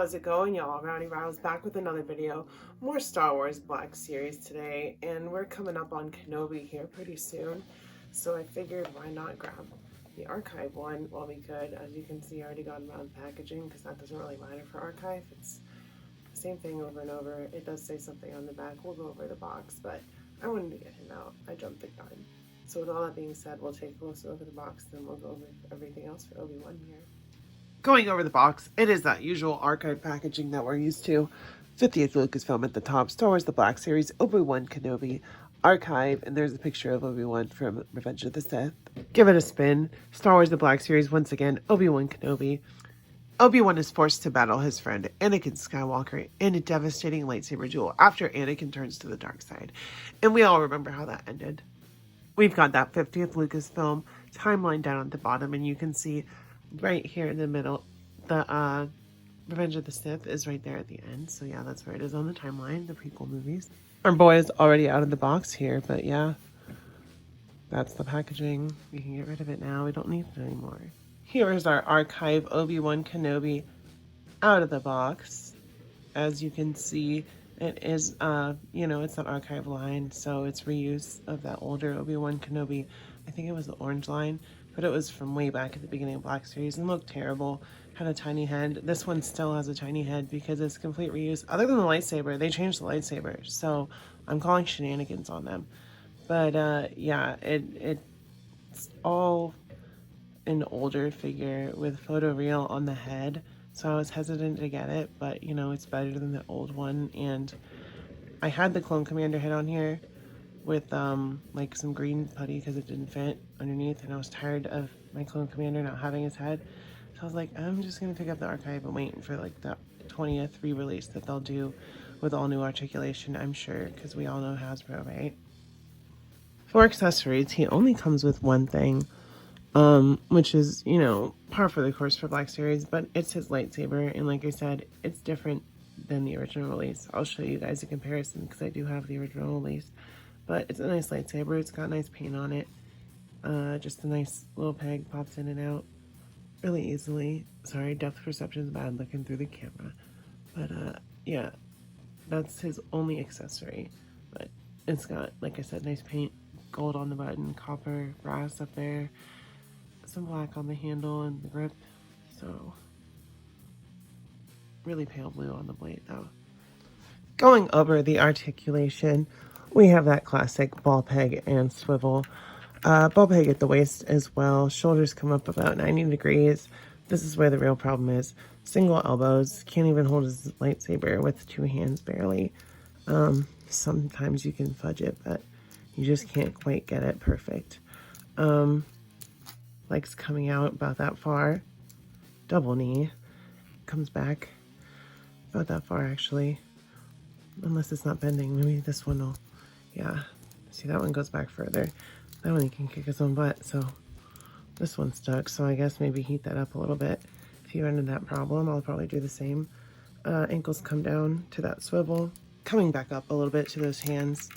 How's it going, y'all? Rowdy Rouse back with another video. More Star Wars Black Series today, and we're coming up on Kenobi here pretty soon. So I figured why not grab the archive one while we could. As you can see, I already got around packaging because that doesn't really matter for archive. It's the same thing over and over. It does say something on the back. We'll go over the box, but I wanted to get him out. I jumped the gun. So with all that being said, we'll take a closer look at the box, then we'll go over everything else for Obi Wan here. Going over the box, it is that usual archive packaging that we're used to. 50th Lucasfilm at the top, Star Wars The Black Series, Obi Wan Kenobi, archive, and there's a picture of Obi-Wan from Revenge of the Sith. Give it a spin. Star Wars The Black Series, once again, Obi Wan Kenobi. Obi-Wan is forced to battle his friend Anakin Skywalker in a devastating lightsaber duel after Anakin turns to the dark side. And we all remember how that ended. We've got that 50th Lucasfilm timeline down at the bottom, and you can see right here in the middle, the Revenge of the Sith is right there at the end. So yeah, that's where it is on the timeline, the prequel movies. Our boy is already out of the box here, but yeah, that's the packaging. We can get rid of it now. We don't need it anymore. Here is our archive Obi Wan Kenobi out of the box. As you can see, it is, it's an archive line, so it's reuse of that older Obi Wan Kenobi. I think it was the orange line, but it was from way back at the beginning of Black Series and looked terrible. Had a tiny head. This one still has a tiny head because it's complete reuse. Other than the lightsaber, they changed the lightsaber, so I'm calling shenanigans on them. But yeah, it's all an older figure with photoreal on the head, so I was hesitant to get it, but it's better than the old one. And I had the Clone Commander head on here with like some green putty because it didn't fit underneath, and I was tired of my Clone Commander not having his head, so I was like, I'm just gonna pick up the archive and wait for like the 20th re-release that they'll do with all new articulation, I'm sure, because we all know Hasbro, right? For accessories, he only comes with one thing, which is, par for the course for Black Series, but it's his lightsaber, and like I said, it's different than the original release. I'll show you guys a comparison because I do have the original release. But it's a nice lightsaber. It's got nice paint on it. Just a nice little peg, pops in and out really easily. Sorry, depth perception is bad looking through the camera. But yeah, that's his only accessory. But it's got, like I said, nice paint, gold on the button, copper, brass up there, some black on the handle and the grip. So really pale blue on the blade though. Going over the articulation, we have that classic ball peg and swivel. Ball peg at the waist as well. Shoulders come up about 90 degrees. This is where the real problem is. Single elbows. Can't even hold his lightsaber with two hands barely. Sometimes you can fudge it, but you just can't quite get it perfect. Legs coming out about that far. Double knee. Comes back about that far actually. Unless it's not bending. Maybe this one will. Yeah, see, that one goes back further. That one he can kick his own butt, so this one's stuck. So I guess maybe heat that up a little bit. If you run into that problem, I'll probably do the same. Ankles come down to that swivel. Coming back up a little bit to those hands.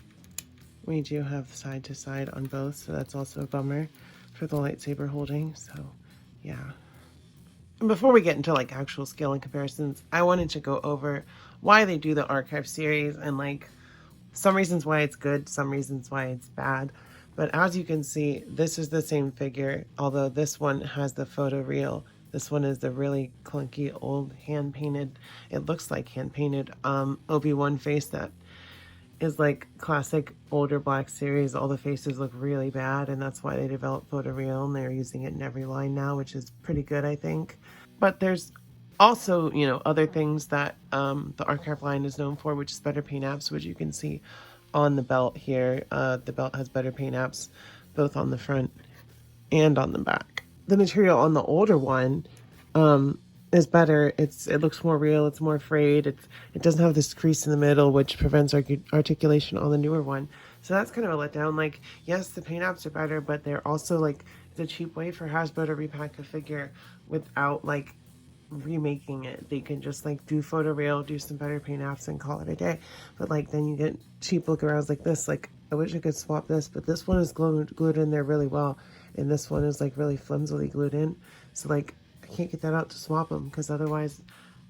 We do have side to side on both, so that's also a bummer for the lightsaber holding, so yeah. And before we get into like actual skill and comparisons, I wanted to go over why they do the archive series and like some reasons why it's good, some reasons why it's bad. But as you can see, this is the same figure, although this one has the photoreal. This one is the really clunky old hand-painted, it looks like hand-painted Obi-Wan face that is like classic older Black Series. All the faces look really bad, and that's why they developed photoreal, and they're using it in every line now, which is pretty good, I think. But there's also, other things that the archive line is known for, which is better paint apps, which you can see on the belt here. The belt has better paint apps, both on the front and on the back. The material on the older one is better. It looks more real. It's more frayed. It doesn't have this crease in the middle, which prevents articulation on the newer one. So that's kind of a letdown. Like, yes, the paint apps are better, but they're also like the cheap way for Hasbro to repack a figure without like remaking it. They can just like do photoreal, do some better paint apps and call it a day. But like then you get cheap look arounds like this. Like I wish I could swap this, but this one is glued in there really well, and this one is like really flimsily glued in. So like I can't get that out to swap them because otherwise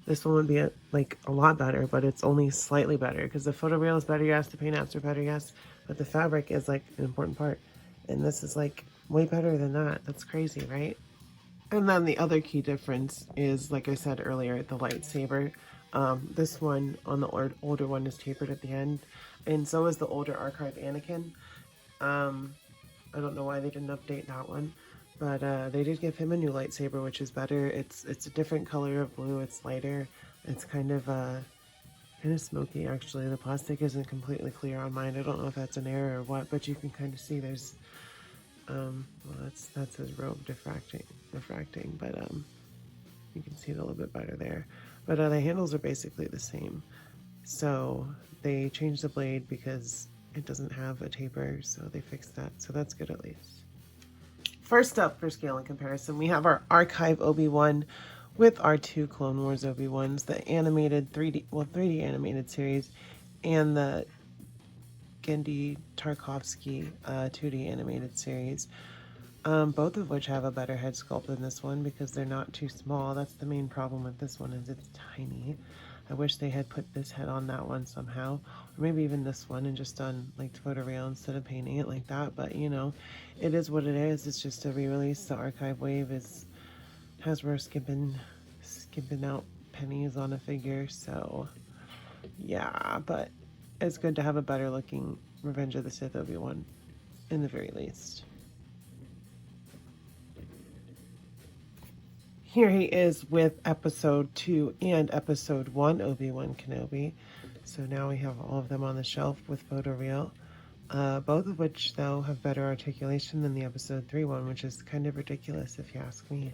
This one would be like a lot better, but it's only slightly better because the photoreal is better, yes, the paint apps are better, yes, but the fabric is like an important part. And this is like way better than that. That's crazy, right? And then the other key difference is, like I said earlier, the lightsaber. This one on the older one is tapered at the end, and so is the older Archive Anakin. I don't know why they didn't update that one, but they did give him a new lightsaber, which is better. It's a different color of blue. It's lighter. It's kind of smoky, actually. The plastic isn't completely clear on mine. I don't know if that's an error or what, but you can kind of see there's well, that's his robe diffracting, but you can see it a little bit better there. But the handles are basically the same. So they changed the blade because it doesn't have a taper, so they fixed that. So that's good at least. First up for scale and comparison, we have our Archive Obi Wan with our two Clone Wars Obi Wans, the animated 3D animated series, and the Gendy Tarkovsky 2D animated series, both of which have a better head sculpt than this one because they're not too small. That's the main problem with this one, is it's tiny. I wish they had put this head on that one somehow, or maybe even this one and just done like photoreal instead of painting it like that. But you know, it is what it is. It's just a re-release. The archive wave is Hasbro skipping out pennies on a figure, so yeah, but it's good to have a better looking Revenge of the Sith Obi-Wan in the very least. Here he is with episode 2 and episode 1 Obi Wan Kenobi. So now we have all of them on the shelf with photoreal. Both of which though have better articulation than the episode 3 one, which is kind of ridiculous if you ask me.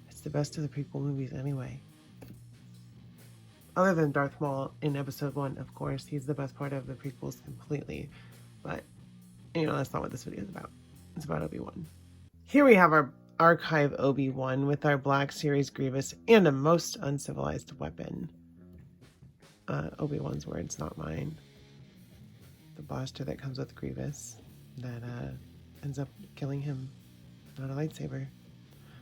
It's the best of the prequel movies anyway. Other than Darth Maul in episode 1, of course, he's the best part of the prequels completely. But, you know, that's not what this video is about. It's about Obi-Wan. Here we have our Archive Obi-Wan with our Black Series Grievous and a most uncivilized weapon. Obi-Wan's words, not mine. The blaster that comes with Grievous that ends up killing him. Not a lightsaber.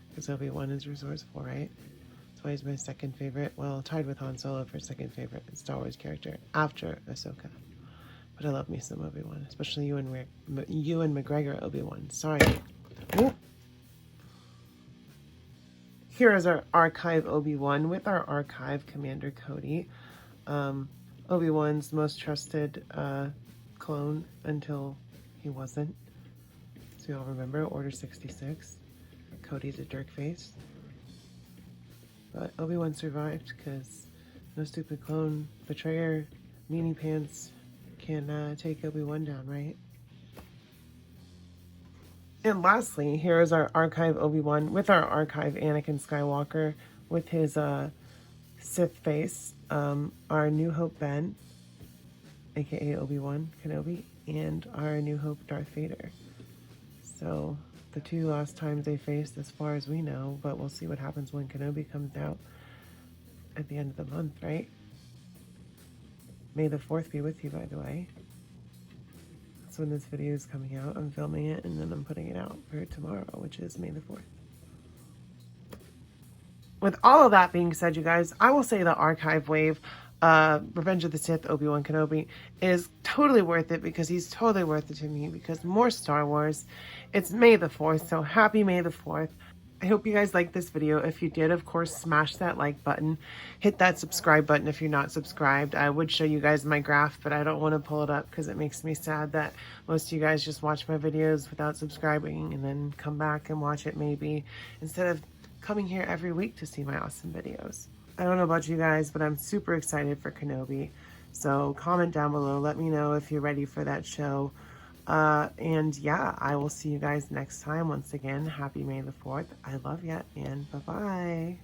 Because Obi-Wan is resourceful, right? That's why he's my second favorite. Well, tied with Han Solo for second favorite Star Wars character after Ahsoka. But I love me some Obi-Wan, especially you and McGregor Obi-Wan. Sorry. Ooh. Here is our Archive Obi-Wan with our Archive Commander Cody. Obi-Wan's most trusted clone until he wasn't. So you all remember Order 66. Cody's a jerkface. But Obi-Wan survived because no stupid clone betrayer meanie pants can take Obi-Wan down, right? And lastly, here is our Archive Obi-Wan with our Archive Anakin Skywalker with his Sith face, our New Hope Ben, aka Obi-Wan Kenobi, and our New Hope Darth Vader. So the two last times they faced as far as we know, but we'll see what happens when Kenobi comes out at the end of the month, right? May the 4th be with you, by the way. That's when this video is coming out. I'm filming it and then I'm putting it out for tomorrow, which is May the 4th. With all of that being said, you guys, I will say the Archive Wave, Revenge of the Sith, Obi Wan Kenobi, is totally worth it because he's totally worth it to me because more Star Wars. It's May the 4th, so happy May the 4th. I hope you guys liked this video. If you did, of course, smash that like button. Hit that subscribe button if you're not subscribed. I would show you guys my graph, but I don't want to pull it up because it makes me sad that most of you guys just watch my videos without subscribing and then come back and watch it maybe instead of coming here every week to see my awesome videos. I don't know about you guys, but I'm super excited for Kenobi. So comment down below. Let me know if you're ready for that show. And yeah, I will see you guys next time. Once again, happy May the 4th. I love ya, and bye-bye.